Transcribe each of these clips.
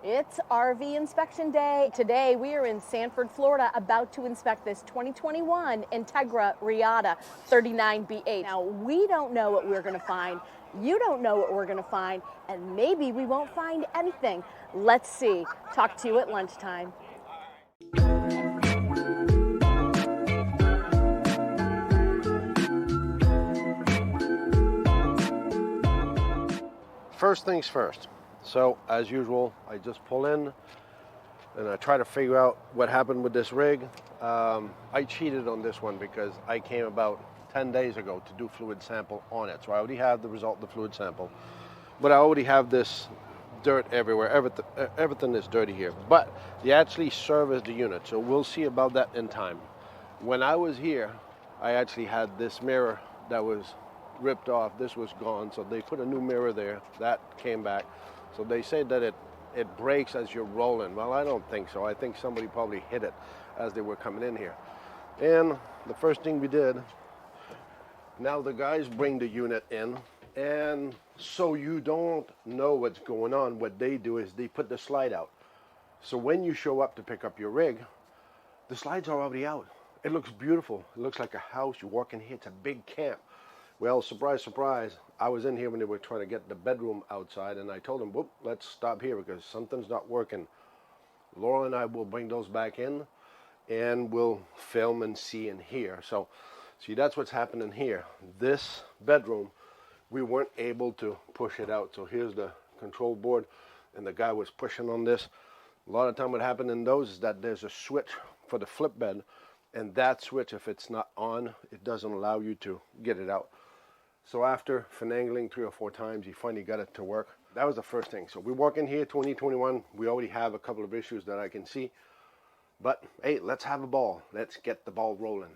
It's RV inspection day. Today we are in Sanford, Florida, about to inspect this 2021 Entegra Reatta 39B8. Now, we don't know what we're going to find. You don't know what we're going to find, and maybe we won't find anything. Let's see. Talk to you at lunchtime. First things first. So as usual, I just pull in and I try to figure out what happened with this rig. I cheated on this one because I came about 10 days ago to do fluid sample on it. So I already have the result of the fluid sample, but I already have this dirt everywhere. Everything is dirty here, but they actually service the unit. So we'll see about that in time. When I was here, I actually had this mirror that was ripped off. This was gone, so they put a new mirror there. That came back. So they say that it breaks as you're rolling. Well, I don't think so. I think somebody probably hit it as they were coming in here. And the first thing we did, now the guys bring the unit in, and so you don't know what's going on, what they do is they put the slide out. So when you show up to pick up your rig, the slides are already out. It looks beautiful. It looks like a house. You walk in here, it's a big camp. Well, surprise, surprise, I was in here when they were trying to get the bedroom outside, and I told them, whoop, let's stop here because something's not working. Laura and I will bring those back in, and we'll film and see and hear. So, see, that's what's happening here. This bedroom, we weren't able to push it out. So here's the control board, and the guy was pushing on this. A lot of time what happened in those is that there's a switch for the flip bed, and that switch, if it's not on, it doesn't allow you to get it out. So after finagling 3 or 4 times, he finally got it to work. That was the first thing. So we walk in here, 2021. We already have a couple of issues that I can see. But hey, let's have a ball. Let's get the ball rolling.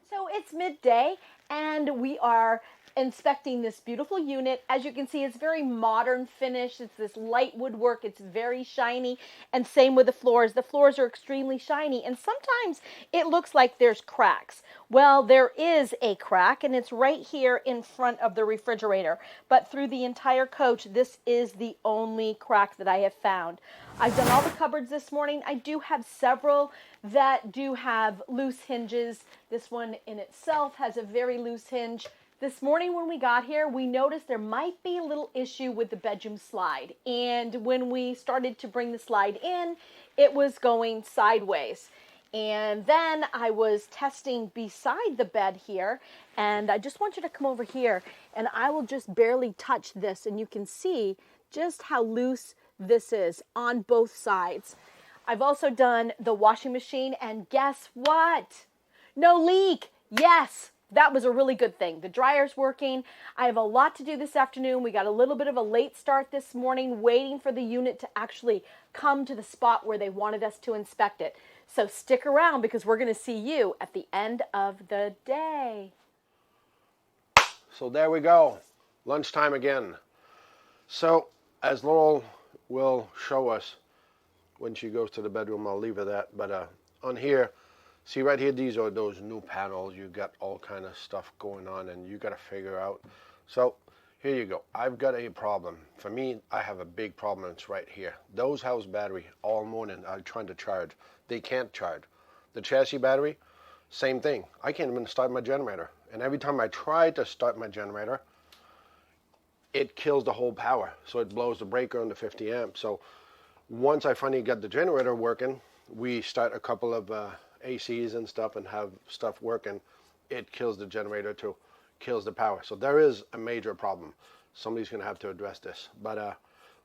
So it's midday, and we are inspecting this beautiful unit. As you can see, it's very modern finish. It's this light woodwork. It's very shiny, and same with the floors. The floors are extremely shiny, and sometimes it looks like there's cracks. Well, there is a crack, and it's right here in front of the refrigerator. But through the entire coach, this is the only crack that I have found. I've done all the cupboards this morning. I do have several that do have loose hinges. This one in itself has a very loose hinge. This morning when we got here, we noticed there might be a little issue with the bedroom slide. And when we started to bring the slide in, it was going sideways. And then I was testing beside the bed here, and I just want you to come over here, and I will just barely touch this, and you can see just how loose this is on both sides. I've also done the washing machine, and guess what? No leak. Yes. That was a really good thing. The dryer's working. I have a lot to do this afternoon. We got a little bit of a late start this morning, waiting for the unit to actually come to the spot where they wanted us to inspect it. So stick around because we're going to see you at the end of the day. So there we go. Lunchtime again. So as Laurel will show us when she goes to the bedroom, I'll leave her that. But on here, see right here, these are those new panels. You got all kind of stuff going on, and you got to figure out. So here you go. I've got a problem. For me, I have a big problem. It's right here. Those house battery all morning are trying to charge. They can't charge. The chassis battery, same thing. I can't even start my generator. And every time I try to start my generator, it kills the whole power. So it blows the breaker on the 50 amps. So once I finally got the generator working, we start a couple of ACs and stuff and have stuff working, it kills the generator too, kills the power. So there is a major problem. Somebody's going to have to address this. But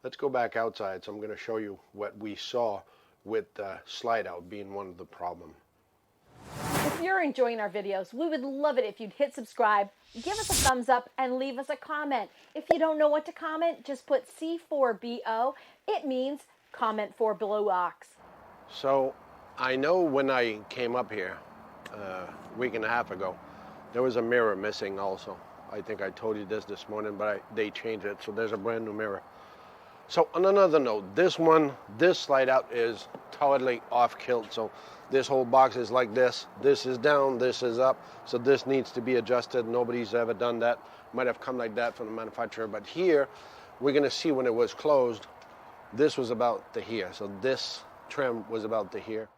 let's go back outside. So I'm going to show you what we saw with the slide out being one of the problem. If you're enjoying our videos, we would love it if you'd hit subscribe, give us a thumbs up, and leave us a comment. If you don't know what to comment, just put C4BO. It means comment for Blue Ox. So I know when I came up here a week and a half ago, there was a mirror missing also. I think I told you this morning, but they changed it, so there's a brand new mirror. So on another note, this slide out is totally off kilt. So this whole box is like this. This is down, this is up. So this needs to be adjusted. Nobody's ever done that. Might have come like that from the manufacturer. But here, we're gonna see when it was closed, This was about to here. So this trim was about to here.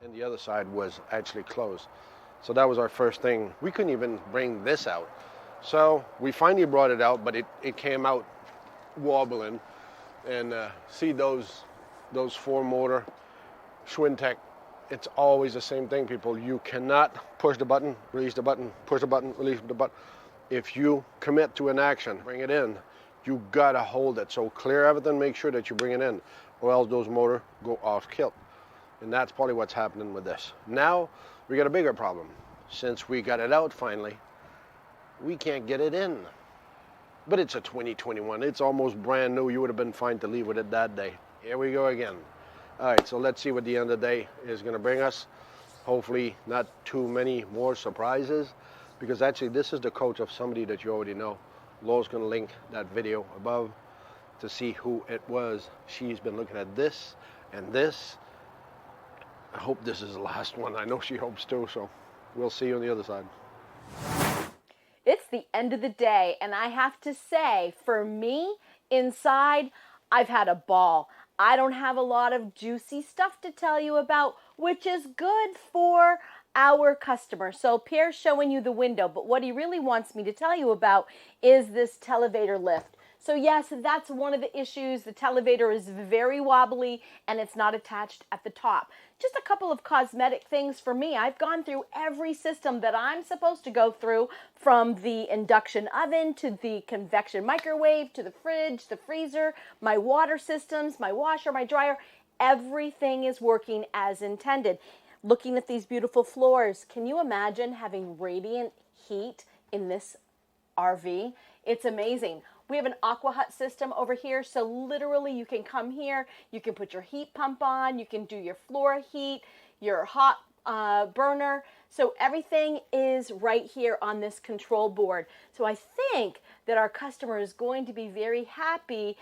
And the other side was actually closed. So that was our first thing. We couldn't even bring this out. So we finally brought it out, but it came out wobbling. And see those 4-motor Schwintek, it's always the same thing, people. You cannot push the button, release the button, push the button, release the button. If you commit to an action, bring it in, you gotta hold it. So clear everything, make sure that you bring it in, or else those motors go off kilt. And that's probably what's happening with this. Now, we got a bigger problem. Since we got it out finally, we can't get it in. But it's a 2021, it's almost brand new. You would have been fine to leave with it that day. Here we go again. All right, so let's see what the end of the day is gonna bring us. Hopefully not too many more surprises, because actually this is the coach of somebody that you already know. Laura's gonna link that video above to see who it was. She's been looking at this and this. I hope this is the last one. I know she hopes too, so we'll see you on the other side. It's the end of the day, and I have to say, for me, inside, I've had a ball. I don't have a lot of juicy stuff to tell you about, which is good for our customer. So Pierre's showing you the window, but what he really wants me to tell you about is this televator lift. So yes, that's one of the issues. The televator is very wobbly and it's not attached at the top. Just a couple of cosmetic things for me. I've gone through every system that I'm supposed to go through, from the induction oven to the convection microwave to the fridge, the freezer, my water systems, my washer, my dryer. Everything is working as intended. Looking at these beautiful floors, can you imagine having radiant heat in this RV? It's amazing. We have an aqua hut system over here, so literally you can come here, you can put your heat pump on, you can do your floor heat, your hot burner. So everything is right here on this control board. So I think that our customer is going to be very happy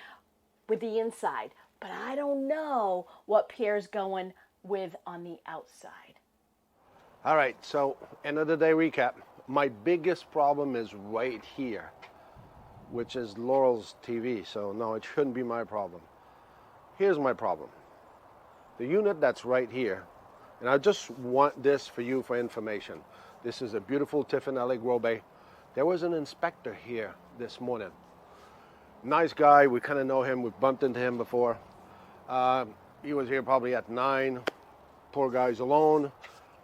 with the inside, but I don't know what Pierre's going with on the outside. All right, so end of the day recap. My biggest problem is right here, which is Laurel's TV. So no, it shouldn't be my problem. Here's my problem. The unit that's right here, and I just want this for you for information. This is a beautiful Tiffany grow bay. There was an inspector here this morning. Nice guy, we kind of know him, we've bumped into him before. He was here probably at 9. Poor guy's alone,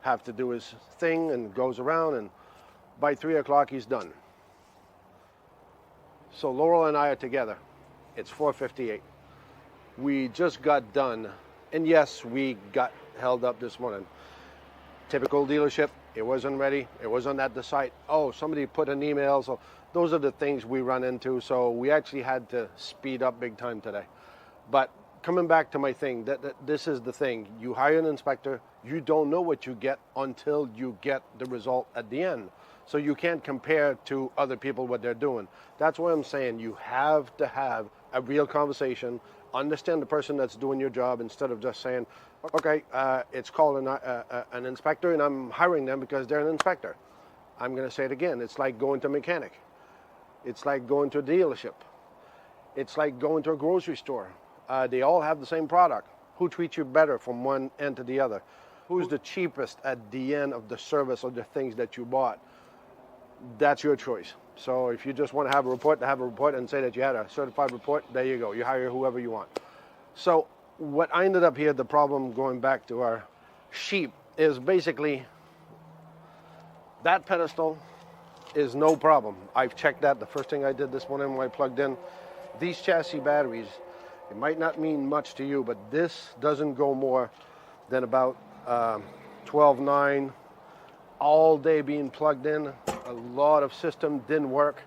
have to do his thing and goes around, and by 3 o'clock he's done. So Laurel and I are together. It's 4:58. We just got done, and yes, we got held up this morning. Typical dealership, it wasn't ready, it wasn't at the site. Oh, somebody put an email, so those are the things we run into. So we actually had to speed up big time today. But coming back to my thing, this is the thing. You hire an inspector, you don't know what you get until you get the result at the end. So you can't compare to other people what they're doing. That's why I'm saying you have to have a real conversation, understand the person that's doing your job, instead of just saying, okay, it's called an inspector and I'm hiring them because they're an inspector. I'm going to say it again. It's like going to a mechanic. It's like going to a dealership. It's like going to a grocery store. They all have the same product. Who treats you better from one end to the other? Who's the cheapest at the end of the service or the things that you bought? That's your choice. So if you just want to have a report, and say that you had a certified report, there you go. You hire whoever you want. So what I ended up here, the problem going back to our sheep, is basically that pedestal is no problem. I've checked that. The first thing I did this morning when I plugged in these chassis batteries, it might not mean much to you, but this doesn't go more than about 12.9 all day being plugged in. A lot of system didn't work,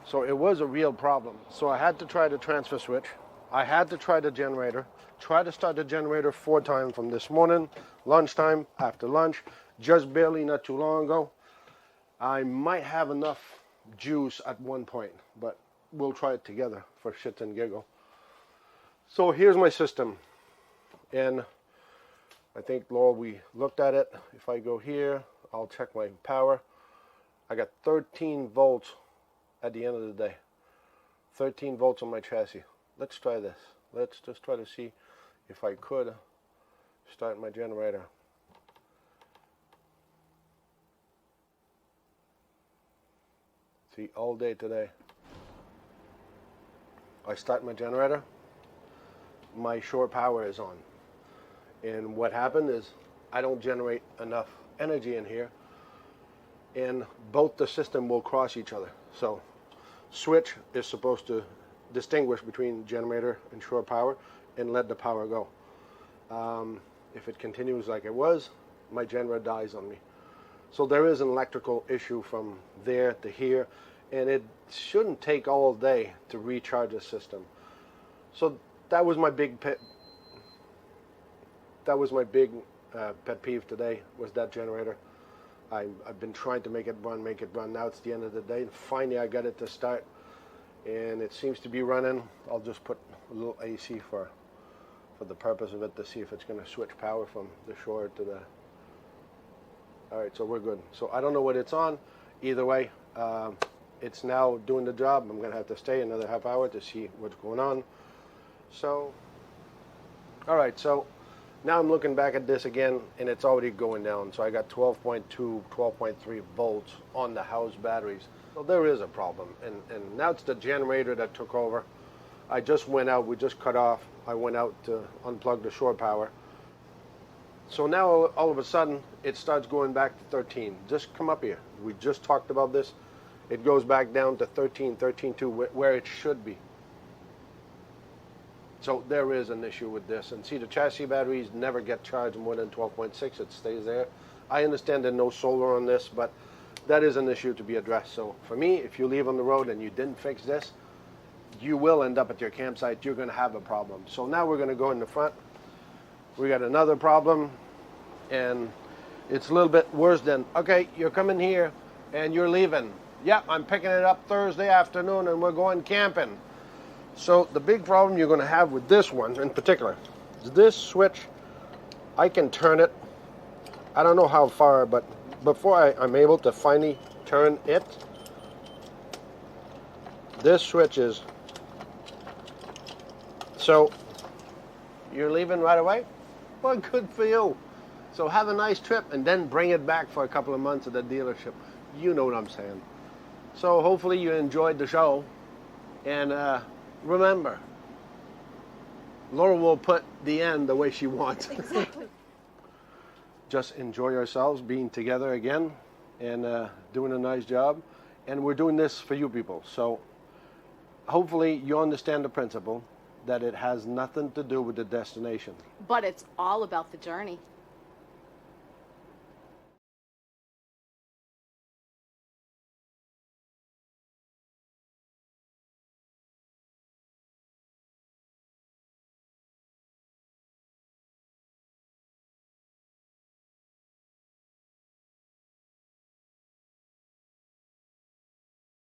so it was a real problem. So I had to try the transfer switch. I had to try the generator. Try to start the generator 4 times from this morning, lunchtime, after lunch, just barely not too long ago. I might have enough juice at one point, but we'll try it together for shits and giggle. So here's my system. And I think, Laura, we looked at it. If I go here, I'll check my power. I got 13 volts at the end of the day. 13 volts on my chassis. Let's try this. Let's just try to see if I could start my generator. See, all day today. I start my generator. My shore power is on. And what happened is I don't generate enough energy in here, and both the system will cross each other. So switch is supposed to distinguish between generator and shore power and let the power go. If it continues like it was, my generator dies on me. So there is an electrical issue from there to here, and it shouldn't take all day to recharge the system. So that was my big pet. That was my big pet peeve today, was that generator. I've been trying to make it run. Now it's the end of the day, and finally I got it to start, and it seems to be running. I'll just put a little AC for the purpose of it, to see if it's going to switch power from the shore to the... All right, so we're good. So I don't know what it's on. Either way, it's now doing the job. I'm going to have to stay another half hour to see what's going on. So, all right, so now I'm looking back at this again, and it's already going down. So I got 12.2, 12.3 volts on the house batteries. So there is a problem, and now it's the generator that took over. I just went out, we just cut off. I went out to unplug the shore power. So now all of a sudden it starts going back to 13. Just come up here. We just talked about this. It goes back down to 13, 13.2, where it should be. So there is an issue with this. And see, the chassis batteries never get charged more than 12.6. It stays there. I understand there's no solar on this, but that is an issue to be addressed. So for me, if you leave on the road and you didn't fix this, you will end up at your campsite. You're going to have a problem. So now we're going to go in the front. We got another problem, and it's a little bit worse than, okay, you're coming here and you're leaving. Yep, I'm picking it up Thursday afternoon and we're going camping. So the big problem you're going to have with this one in particular is this switch. I can turn it. I don't know how far, but before I'm able to finally turn it, this switch is... So you're leaving right away? Well, good for you. So have a nice trip and then bring it back for a couple of months at the dealership. You know what I'm saying. So hopefully you enjoyed the show. And remember, Laura will put the end the way she wants. Exactly. Just enjoy yourselves being together again and doing a nice job. And we're doing this for you people. So hopefully you understand the principle that it has nothing to do with the destination. But it's all about the journey.